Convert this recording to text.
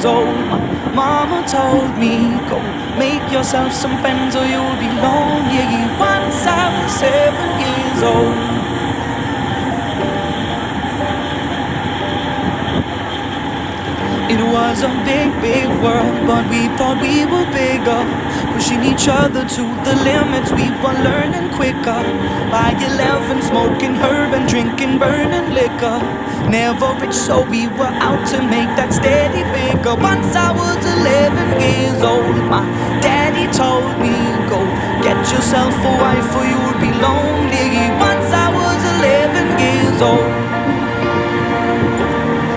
years old. My mama told me, go make yourself some friends or you'll be lonely. Once I was 7 years old. It was a big, big world, but we thought we were bigger, pushing each other to the limits. We were learning quicker. By 11, smoking herb and drinking burning liquor. Never rich, so we were out to make that steady figure. Once I was 11 years old, my daddy told me, go get yourself a wife or you'll be lonely. Once I was 11 years old.